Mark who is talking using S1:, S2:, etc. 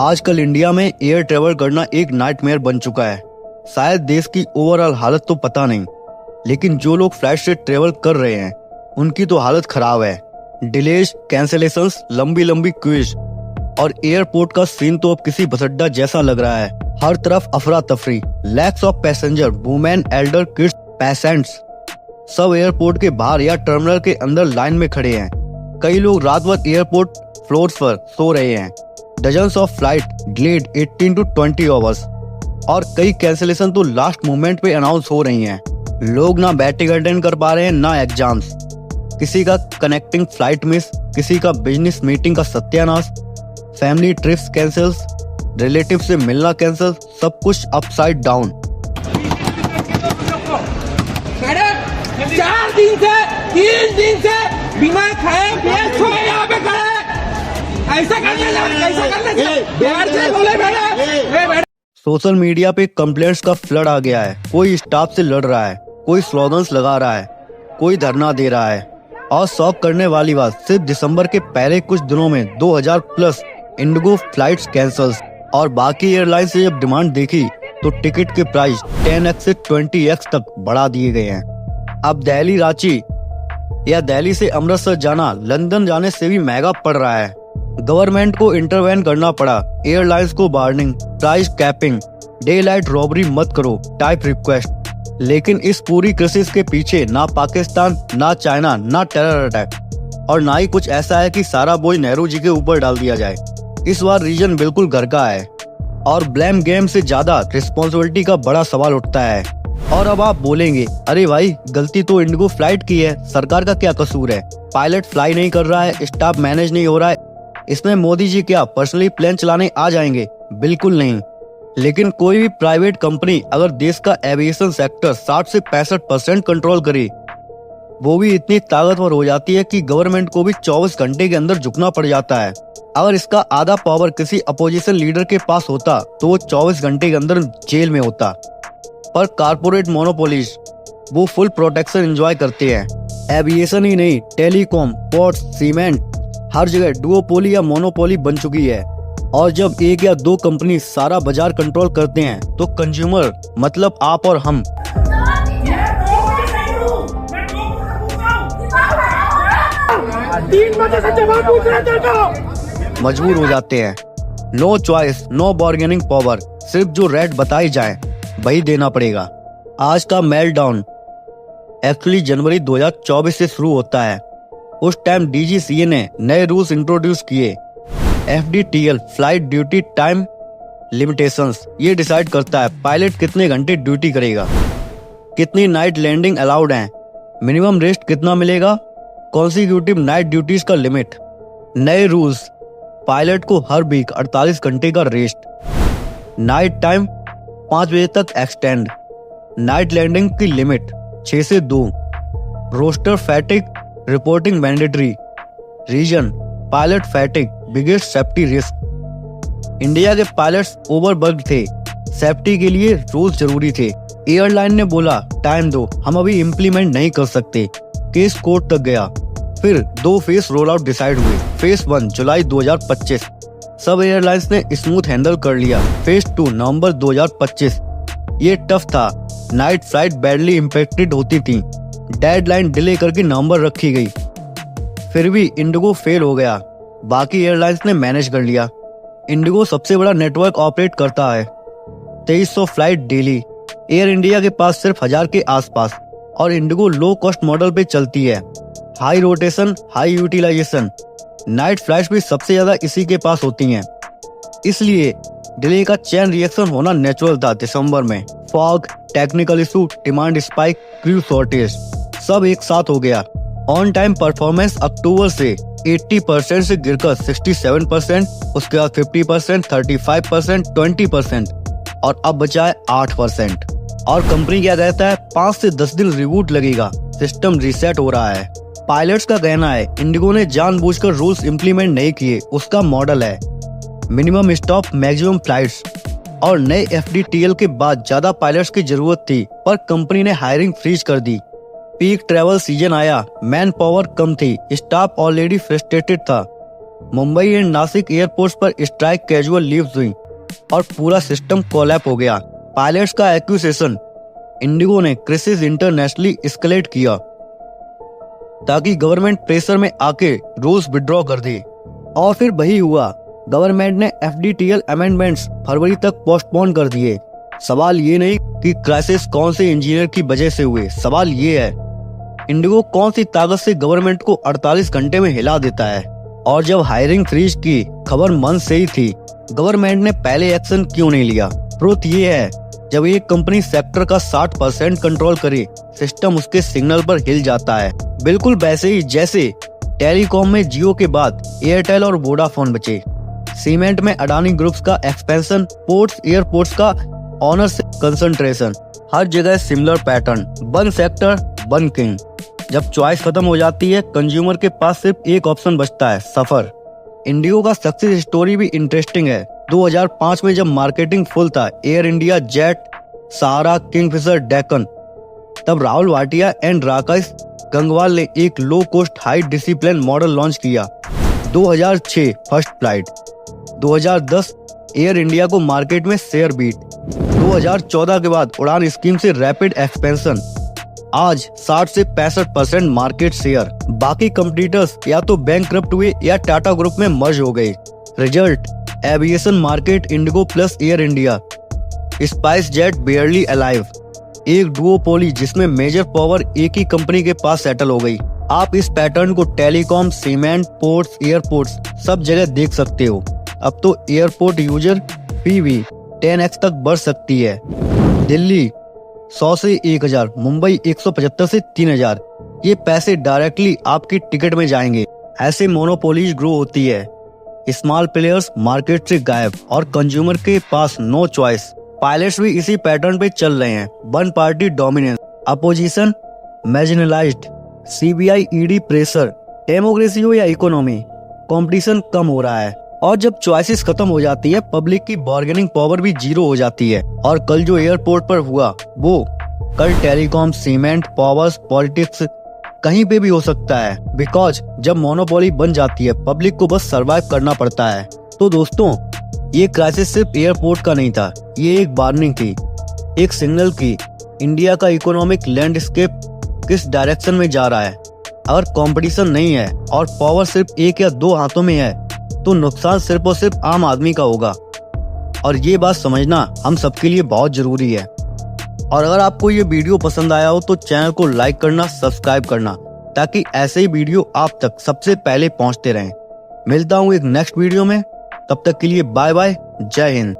S1: आजकल इंडिया में air travel करना एक नाइटमेयर बन चुका है। शायद देश की ओवरऑल हालत तो पता नहीं, लेकिन जो लोग फ्लाइट से ट्रेवल कर रहे हैं उनकी तो हालत खराब है। डिलेज, कैंसिलेशंस, लंबी लंबी क्यूज और एयरपोर्ट का सीन तो अब किसी बस अड्डा जैसा लग रहा है। हर तरफ अफरा तफरी, lakhs of passenger, women, Elder, kids, patients सब एयरपोर्ट के बाहर या टर्मिनल के अंदर लाइन में खड़े हैं। कई लोग रात भर एयरपोर्ट फ्लोर्स पर सो रहे हैं। Dozens of flight delayed 18 to 20 hours और कई कैंसिलेशन तो लास्ट मोमेंट पे अनाउंस हो रही हैं। लोग ना बैटिंग अटेंड कर पा रहे हैं ना एग्जाम्स। किसी का कनेक्टिंग फ्लाइट मिस, किसी का बिजनेस मीटिंग का सत्यानाश, फैमिली ट्रिप्स कैंसिल्स, रिलेटिव से मिलना कैंसिल, सब कुछ अपसाइड डाउन।
S2: मैडम 4 दिन से 3 दिन से बिना खाए पिए सोए यहाँ पे खड़े। ऐसा करने
S1: सोशल मीडिया पे कंप्लेंट्स का फ्लड आ गया है। कोई स्टाफ से लड़ रहा है, कोई स्लोगन्स लगा रहा है, कोई धरना दे रहा है। और शॉक करने वाली बात, सिर्फ दिसंबर के पहले कुछ दिनों में 2000 प्लस इंडिगो फ्लाइट्स कैंसल्स। और बाकी एयरलाइन से जब डिमांड देखी तो टिकट के प्राइस 10x से 20x तक बढ़ा दिए गए हैं। अब दिल्ली रांची या दिल्ली से अमृतसर जाना लंदन जाने से भी महंगा पड़ रहा है। गवर्नमेंट को इंटरवेन करना पड़ा। एयरलाइंस को warning, price capping, day light robbery मत करो टाइप रिक्वेस्ट। लेकिन इस पूरी क्राइसिस के पीछे ना पाकिस्तान, ना चाइना, ना टेरर अटैक और ना ही कुछ ऐसा है कि सारा बोझ नेहरू जी के ऊपर डाल दिया जाए। इस बार रीजन बिल्कुल घर का है और ब्लेम गेम से ज्यादा रिस्पॉन्सिबिलिटी का बड़ा सवाल उठता है। और अब आप बोलेंगे, अरे भाई गलती तो इंडिगो फ्लाइट की है, सरकार का क्या कसूर है? पायलट फ्लाई नहीं कर रहा है, स्टाफ मैनेज नहीं हो रहा है, इसमें मोदी जी क्या पर्सनली प्लेन चलाने आ जाएंगे? बिल्कुल नहीं। लेकिन कोई भी प्राइवेट कंपनी अगर देश का एविएशन सेक्टर 60 से 65% कंट्रोल करे, वो भी इतनी ताकतवर हो जाती है कि गवर्नमेंट को भी 24 घंटे के अंदर झुकना पड़ जाता है। अगर इसका आधा पावर किसी अपोजिशन लीडर के पास होता तो वो 24 घंटे के अंदर जेल में होता। पर कारपोरेट मोनोपोलीज वो फुल प्रोटेक्शन एंजॉय करते हैं। एविएशन ही नहीं, टेलीकॉम, पोर्ट्स, सीमेंट, हर जगह डुओपोली या मोनोपोली बन चुकी है। और जब एक या दो कंपनी सारा बाजार कंट्रोल करते हैं तो कंज्यूमर मतलब आप और हम मजबूर हो जाते हैं। No choice, no bargaining power, सिर्फ जो रेट बताई जाए वही देना पड़ेगा। आज का मेल्टडाउन एक्चुअली जनवरी 2024 से शुरू होता है। उस टाइम DGCA ने नए रूल्स इंट्रोड्यूस किए। FDTL flight duty time limitations ये डिसाइड करता है पायलट कितने घंटे ड्यूटी करेगा, कितनी नाइट लैंडिंग अलाउड है, मिनिमम रेस्ट कितना मिलेगा, कॉन्सिक्यूटिव नाइट ड्यूटीज का लिमिट। नए रूल्स, पायलट को हर वीक 48 घंटे का रेस्ट, नाइट टाइम 5 बजे तक एक्सटेंड, नाइट लैंडिंग की लिमिट 6 से 2, roster fatigue reporting mandatory. Reason pilot fatigue biggest safety risk. India के पायलट्स ओवरवर्क्ड थे, सेफ्टी के लिए रूल्स जरूरी थे। एयरलाइन ने बोला टाइम दो, हम अभी इम्प्लीमेंट नहीं कर सकते। केस कोर्ट तक गया। फिर 2 फेज रोल आउट डिसाइड हुए। फेज 1 जुलाई 2025 सब एयरलाइंस ने स्मूथ हैंडल कर लिया। फेज 2 नवंबर 2025 ये टफ था, नाइट फ्लाइट बैडली इम्पैक्टेड होती थी, डेडलाइन डिले करके नवंबर रखी गई। फिर भी इंडिगो फेल हो गया, बाकी एयरलाइंस ने मैनेज कर लिया। इंडिगो सबसे बड़ा नेटवर्क ऑपरेट करता है, 2300 फ्लाइट डेली। एयर इंडिया के पास सिर्फ 1000 के आसपास और इंडिगो लो कॉस्ट मॉडल पे चलती है। High rotation, high utilisation, night flights भी सबसे ज्यादा इसी के पास होती हैं। इसलिए डिले का चेन रिएक्शन होना नेचुरल था। दिसंबर में fog, technical issue, demand spike, crew shortage सब एक साथ हो गया। ऑन टाइम परफॉर्मेंस अक्टूबर से 80% से गिरकर 67%, उसके बाद 50%, 35%, 20% और अब बचा है 8%। और कंपनी क्या कहता है 5 से 10 दिन रिबूट लगेगा, सिस्टम रीसेट हो रहा है। पायलट्स का कहना है इंडिगो ने जानबूझकर रूल्स इंप्लीमेंट नहीं किए, उसका मॉडल है मिनिमम स्टॉप मैक्सिमम फ्लाइट्स। और नए FDTL के बाद ज्यादा पायलट्स की जरूरत थी, पर कंपनी ने हायरिंग फ्रीज कर दी। पीक ट्रैवल सीजन आया, मैन पावर कम थी, स्टाफ ऑलरेडी फ्रस्ट्रेटेड था। मुंबई एंड नासिक एयरपोर्ट्स पर स्ट्राइक कैजुअल लीव्स हुई और पूरा सिस्टम कोलैप्स हो गया। पायलट्स का एक्यूजेशन इंडिगो ने क्राइसिस इंटरनेशनली एस्केलेट किया ताकि गवर्नमेंट प्रेशर में आके रूल्स विड्रॉ कर दे, और फिर वही हुआ। गवर्नमेंट ने FDTL अमेंडमेंट्स फरवरी तक पोस्टपोन कर दिए। सवाल ये नहीं कि क्राइसिस कौन से इंजीनियर की वजह से हुए, सवाल ये है इंडिगो कौन सी ताकत से गवर्नमेंट को 48 घंटे में हिला देता है। और जब हायरिंग फ्रीज की खबर मन से ही थी, गवर्नमेंट ने पहले एक्शन क्यों नहीं लिया? ट्रुथ ये है, जब एक कंपनी सेक्टर का 60% कंट्रोल करे, सिस्टम उसके सिग्नल पर हिल जाता है। बिल्कुल वैसे ही जैसे टेलीकॉम में जियो के बाद एयरटेल और वोडाफोन बचे, सीमेंट में अडानी ग्रुप्स का एक्सपेंशन, पोर्ट्स एयरपोर्ट्स का ऑनरशिप कंसंट्रेशन, हर जगह similar pattern, one sector one king. जब चॉइस खत्म हो जाती है, कंज्यूमर के पास सिर्फ एक ऑप्शन बचता है, सफर। इंडिगो का सक्सेस स्टोरी भी इंटरेस्टिंग है। 2005 में जब मार्केटिंग फुल था, एयर इंडिया, जेट, सहारा, किंगफिशर, डेक्कन, तब राहुल भाटिया एंड राकेश गंगवाल ने एक low cost high discipline model launch किया। 2006 फर्स्ट फ्लाइट, 2010 एयर इंडिया को मार्केट में शेयर बीट, 2014 के बाद उड़ान स्कीम से रैपिड एक्सपेंशन, आज 60 से 65% मार्केट शेयर। बाकी कंपटीटर्स या तो बैंकक्रप्ट हुए या टाटा ग्रुप में मर्ज हो गए। Result, aviation market Indigo plus air India, spice jet बेयरली alive, एक डुओपोली जिसमें मेजर पावर एक ही कंपनी के पास सेटल हो गई। आप इस पैटर्न को टेलीकॉम, सीमेंट, पोर्ट्स, एयरपोर्ट्स सब जगह देख सकते हो। अब तो एयरपोर्ट यूजर PV 10x तक बढ़ सकती है। दिल्ली 100 से 1000, मुंबई 175 से 3000। ये पैसे डायरेक्टली आपकी टिकट में जाएंगे। ऐसे मोनोपोलीज ग्रो होती है। स्मॉल प्लेयर्स मार्केट से गायब और कंज्यूमर के पास नो चॉइस। पायलट्स भी इसी पैटर्न पे चल रहे हैं। One party dominance, opposition marginalised, CBI ED pressure, democracy हो या इकोनॉमी, कंपटीशन कम हो रहा है। और जब चॉइसेस खत्म हो जाती है, पब्लिक की बार्गेनिंग पावर भी जीरो हो जाती है। और कल जो एयरपोर्ट पर हुआ, वो कल टेलीकॉम, सीमेंट, पावर्स, पॉलिटिक्स कहीं पे भी हो सकता है। बिकॉज जब मोनोपोली बन जाती है, पब्लिक को बस सरवाइव करना पड़ता है। तो दोस्तों, ये क्राइसिस सिर्फ एयरपोर्ट का नहीं था, ये एक वार्निंग थी, एक सिग्नल की इंडिया का इकोनॉमिक लैंडस्केप किस डायरेक्शन में जा रहा है। अगर कंपटीशन नहीं है और पावर सिर्फ एक या दो हाथों में है, तो नुकसान सिर्फ और सिर्फ आम आदमी का होगा। और ये बात समझना हम सबके लिए बहुत जरूरी है। और अगर आपको ये वीडियो पसंद आया हो तो चैनल को लाइक करना, सब्सक्राइब करना, ताकि ऐसे ही वीडियो आप तक सबसे पहले पहुंचते रहें। मिलता हूँ एक नेक्स्ट वीडियो में, तब तक के लिए बाय बाय, जय हिंद।